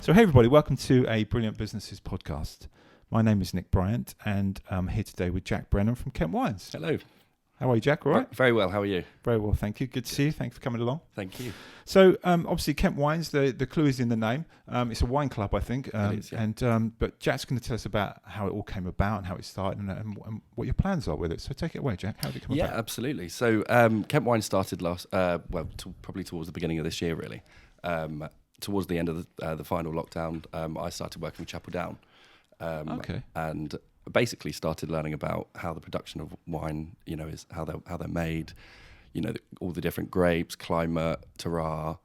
So hey everybody, welcome to a Brilliant Businesses podcast. My name is Nick Bryant and I'm here today with Jack Brennan from Kent Wines. Hello. How are you, Jack? All right? Very well. How are you? Very well, thank you. Good to see you. Thanks for coming along. Thank you. So obviously Kent Wines, the clue is in the name. It's a wine club, I think. It is, yeah. But Jack's going to tell us about how it all came about and how it started and what your plans are with it. So take it away, Jack. How did it come about? Yeah, absolutely. So Kent Wine started probably towards the beginning of this year, really. Towards the end of the final lockdown, I started working with Chapel Down. And basically started learning about how the production of wine, is how they're made, all the different grapes, climate, terroir,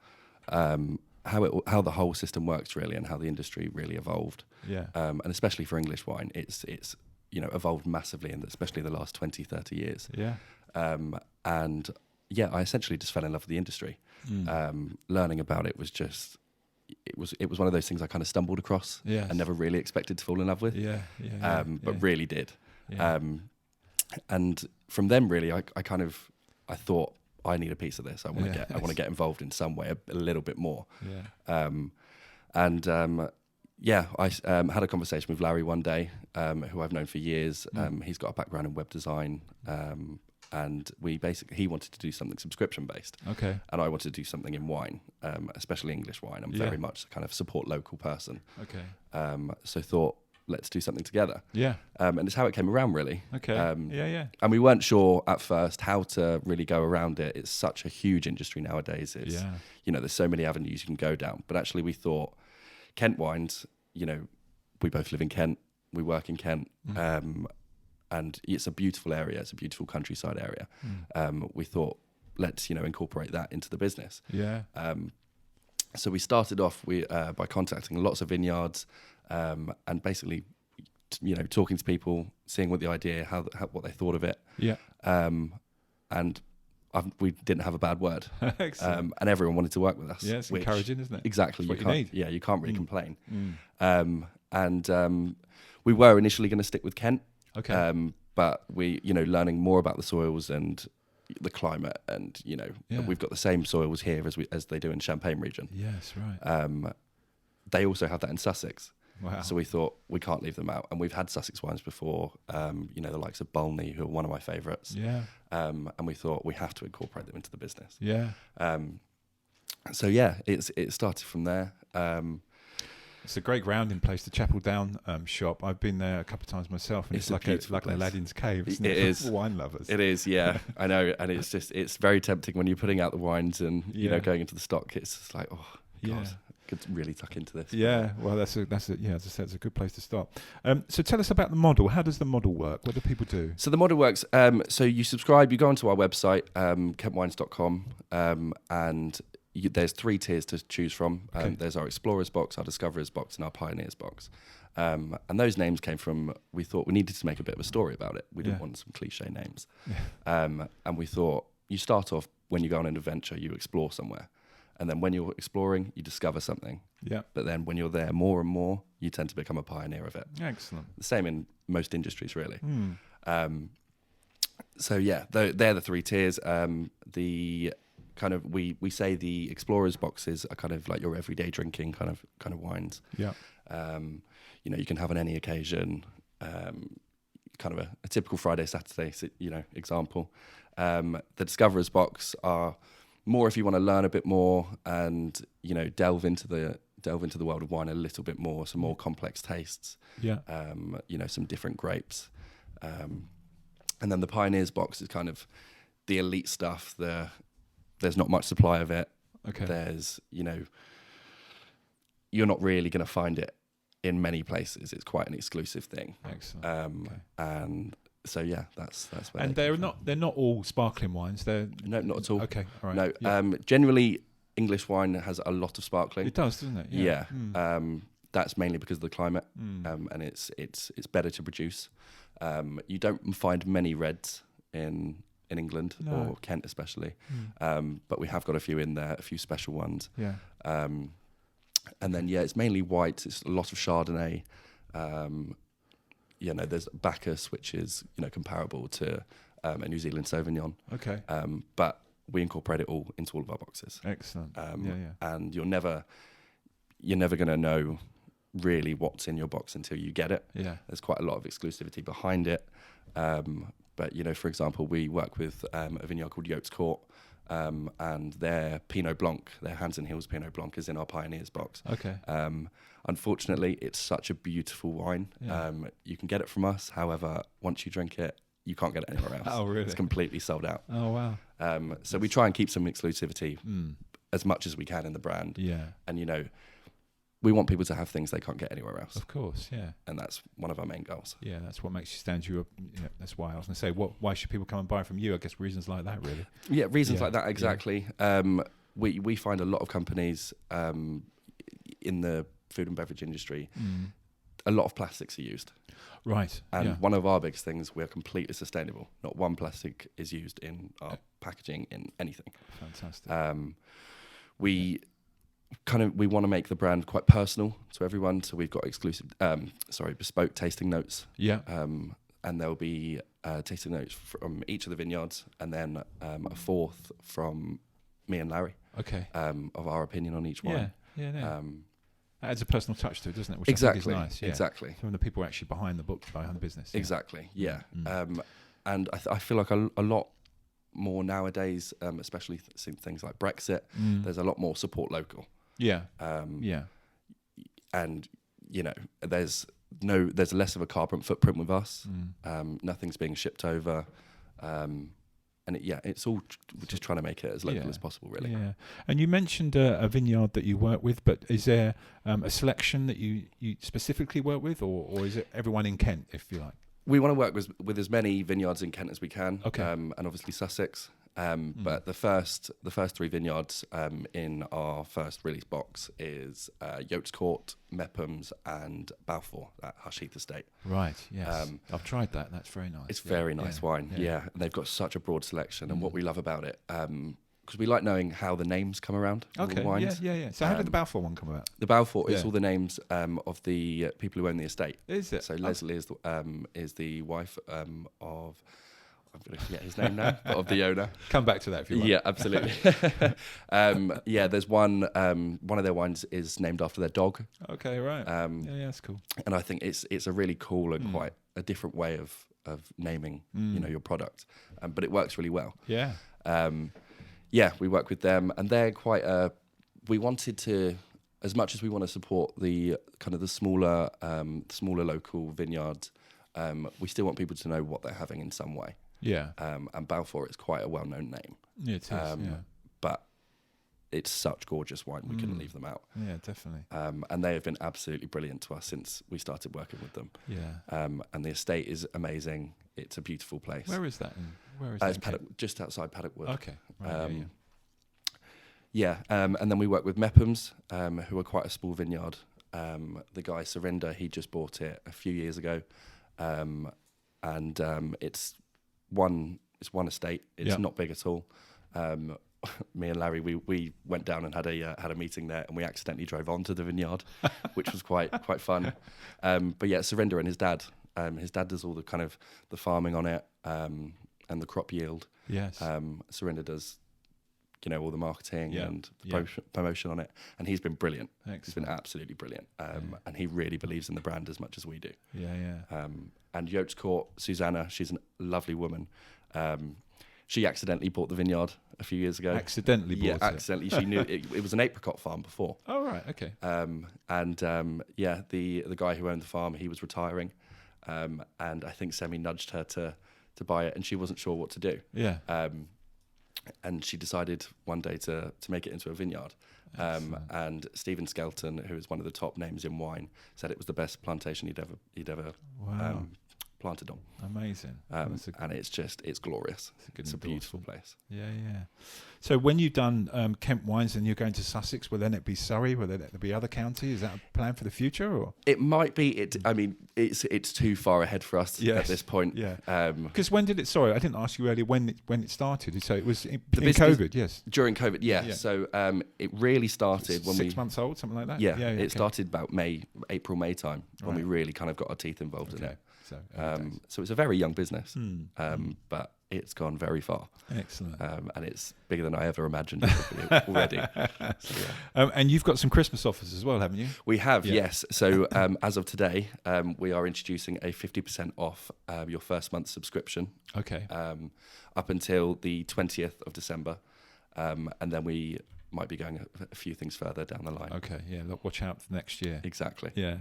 how the whole system works really, and how the industry really evolved. Yeah. And especially for English wine, it's evolved massively, especially in the last 20, 30 years. Yeah. And yeah, I essentially just fell in love with the industry. Learning about it was just. It was one of those things I kind of stumbled across and never really expected to fall in love with. But really did. Yeah. And from them, really, I thought I need a piece of this. I want to get involved in some way a little bit more. Yeah. I had a conversation with Larry one day, who I've known for years. He's got a background in web design. And he wanted to do something subscription based. Okay. And I wanted to do something in wine, especially English wine. I'm very much a kind of support local person. Okay. So thought, let's do something together. Yeah. And it's how it came around, really. Okay. Yeah. And we weren't sure at first how to really go around it. It's such a huge industry nowadays. It's, there's so many avenues you can go down. But actually we thought Kent Wines, we both live in Kent, we work in Kent. And it's a beautiful area. It's a beautiful countryside area. We thought, let's incorporate that into the business. Yeah. So we started off by contacting lots of vineyards, and basically, talking to people, seeing what the idea, what they thought of it. Yeah. And we didn't have a bad word. Excellent. And everyone wanted to work with us. Yeah, it's encouraging, isn't it? Exactly. That's what you need. Yeah, you can't really complain. We were initially going to stick with Kent. Okay. But we, learning more about the soils and the climate, and we've got the same soils here as they do in Champagne region. Yes, right. They also have that in Sussex. Wow. So we thought we can't leave them out, and we've had Sussex wines before. The likes of Bolney, who are one of my favourites. Yeah. And we thought we have to incorporate them into the business. Yeah. It started from there. It's a great grounding place, the Chapel Down shop. I've been there a couple of times myself, and it's like Aladdin's cave, isn't it? It is. For wine lovers. It is, yeah. I know, and it's very tempting when you're putting out the wines and going into the stock. It's just like, oh God, I could really tuck into this. Yeah, well, that's as I said, it's a good place to start. So tell us about the model. How does the model work? What do people do? So the model works. So you subscribe. You go onto our website, kentwines.com, and there's 3 tiers to choose from. There's our Explorers box, our Discoverers box, and our Pioneers box. And those names came from, we thought we needed to make a bit of a story about it. We didn't want some cliche names. Yeah. And we thought, you start off, when you go on an adventure, you explore somewhere. And then when you're exploring, you discover something. Yeah. But then when you're there more and more, you tend to become a pioneer of it. Excellent. The same in most industries, really. They're the 3 tiers. We say the Explorers boxes are kind of like your everyday drinking kind of wines. Yeah. You can have on any occasion, kind of a typical Friday, Saturday, example. The Discoverers box are more if you want to learn a bit more and delve into the world of wine a little bit more, some more complex tastes. Yeah. Some different grapes. And then the Pioneers box is kind of the elite stuff. There's not much supply of it. Okay. There's, you're not really going to find it in many places. It's quite an exclusive thing. Excellent. And so that's where. And they're not all sparkling wines. No, not at all. Okay. All right. No. Yeah. Generally, English wine has a lot of sparkling. It does, doesn't it? Yeah. That's mainly because of the climate, and it's better to produce. You don't find many reds in England or Kent especially, but we have got a few in there, a few special ones. Yeah. And then it's mainly white. It's a lot of Chardonnay. There's Bacchus, which is comparable to a New Zealand Sauvignon. Okay. But we incorporate it all into all of our boxes. Excellent. And you're never you're never going to know really what's in your box until you get it. Yeah. There's quite a lot of exclusivity behind it. But, you know, for example, we work with a vineyard called Yates Court, and their Pinot Blanc, their Hands and Heels Pinot Blanc is in our Pioneers box. Okay. Unfortunately, it's such a beautiful wine. Yeah. You can get it from us. However, once you drink it, you can't get it anywhere else. Oh, really? It's completely sold out. Oh, wow. So we try and keep some exclusivity Mm. as much as we can in the brand. Yeah. And, you know, we want people to have things they can't get anywhere else. Of course, yeah. And that's one of our main goals. Yeah, that's what makes you stand you up. Yeah, that's why I was going to say, why should people come and buy from you? I guess reasons like that, really. Yeah, reasons Yeah, like that, exactly. yeah. We find a lot of companies in the food and beverage industry, a lot of plastics are used. Right. And yeah. one of our biggest things, we're completely sustainable. Not one plastic is used in our packaging in anything. Fantastic. We want to make the brand quite personal to everyone. So we've got bespoke tasting notes. Yeah. And there'll be tasting notes from each of the vineyards, and then a fourth from me and Larry. Okay. Of our opinion on each wine. Yeah. That adds a personal touch to it, doesn't it? Which Exactly. I think is nice. Yeah. Exactly. From the people actually behind the business. Yeah. Exactly. Yeah. Mm. And I feel like a lot more nowadays, especially things like Brexit. There's a lot more support local. Yeah. Yeah. And you know, there's less of a carbon footprint with us. Nothing's being shipped over. And it's all just trying to make it as local as possible, really. Yeah. And you mentioned a vineyard that you work with, but is there a selection that you specifically work with, or is it everyone in Kent, if you like? We want to work with as many vineyards in Kent as we can. Okay. And obviously Sussex. But the first three vineyards in our first release box is Yates Court, Mephams, and Balfour at Hush Heath Estate. Right. Yes. I've tried that. That's very nice. It's very nice wine. Yeah. And they've got such a broad selection. And what we love about it, because we like knowing how the names come around. Okay. The wines. Yeah. So how did the Balfour one come about? The Balfour is all the names of the people who own the estate. Is it? So Leslie is the wife of. I'm going to forget his name now, but of the owner. Come back to that if you want. Yeah, absolutely. There's one of their wines is named after their dog. Okay, right. That's cool. And I think it's a really cool and quite a different way of naming, your product. But it works really well. Yeah. We work with them, and they're quite we wanted to, as much as we want to support the kind of the smaller local vineyards, we still want people to know what they're having in some way. Yeah. And Balfour is quite a well-known name. Yeah, it is. But it's such gorgeous wine, we couldn't leave them out. Yeah, definitely. And they have been absolutely brilliant to us since we started working with them. Yeah. And the estate is amazing. It's a beautiful place. Where is that? It's just outside Paddock Wood. Okay. Right, and then we work with Mephams, who are quite a small vineyard. The guy Surinder, he just bought it a few years ago. It's one estate. It's not big at all. Me and Larry, we went down and had a meeting there, and we accidentally drove onto the vineyard, which was quite fun. But yeah, Surinder and his dad. His dad does all the kind of the farming on it and the crop yield. Yes. Surinder does, all the marketing and Yeah. promotion on it, and he's been brilliant. Excellent. He's been absolutely brilliant, and he really believes in the brand as much as we do. Yeah. And Yates Court, Susanna, she's a lovely woman. She accidentally bought the vineyard a few years ago. Accidentally bought it? Yeah, accidentally. She knew it was an apricot farm before. Oh, right, okay. The guy who owned the farm, he was retiring, and I think Semi nudged her to buy it, and she wasn't sure what to do. Yeah. And she decided one day to make it into a vineyard. And Stephen Skelton, who is one of the top names in wine, said it was the best plantation he'd ever Wow. planted on. Amazing. And it's glorious. It's a beautiful place. Yeah. So when you've done Kent wines and you're going to Sussex, will then it be Surrey? Will there be other counties? Is that a plan for the future, or? It might be. It's too far ahead for us at this point. Yeah. Because when did it? Sorry, I didn't ask you earlier when it started. So it was in COVID. Yes. During COVID, yeah. So it really started when 6 months old, something like that. Yeah. It started about April, May time when we really kind of got our teeth involved in it. So it's a very young business, but it's gone very far. Excellent. And it's bigger than I ever imagined it would be already. So, yeah. And you've got some Christmas offers as well, haven't you? We have, yes. So as of today, we are introducing a 50% off your first month's subscription. Okay. Up until the 20th of December. And then we might be going a few things further down the line. Okay, yeah, look, watch out for next year. Exactly. Yeah.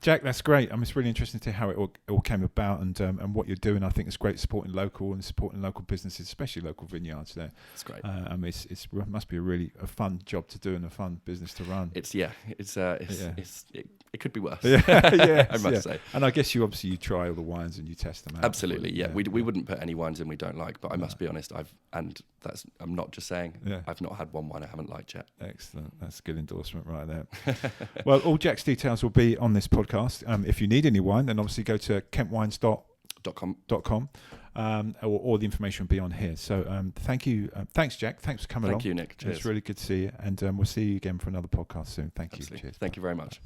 Jack, that's great. It's really interesting to hear how it all came about and what you're doing. I think it's great supporting local businesses, especially local vineyards there. It's great. It must be a fun job to do and a fun business to run. It could be worse. Yeah, I must say. And I guess you try all the wines and you test them out. Absolutely, yeah. We wouldn't put any wines in we don't like, but I must be honest, I'm not just saying, I've not had one wine I haven't liked yet. Excellent. That's a good endorsement right there. Well, all Jack's details will be on this podcast. If you need any wine, then obviously go to kentwines.com. Or the information will be on here. So thank you. Thanks, Jack. Thanks for coming along. Thank you, Nick. Cheers. It's really good to see you. And we'll see you again for another podcast soon. Thank you. Absolutely. Cheers. Thank you very much.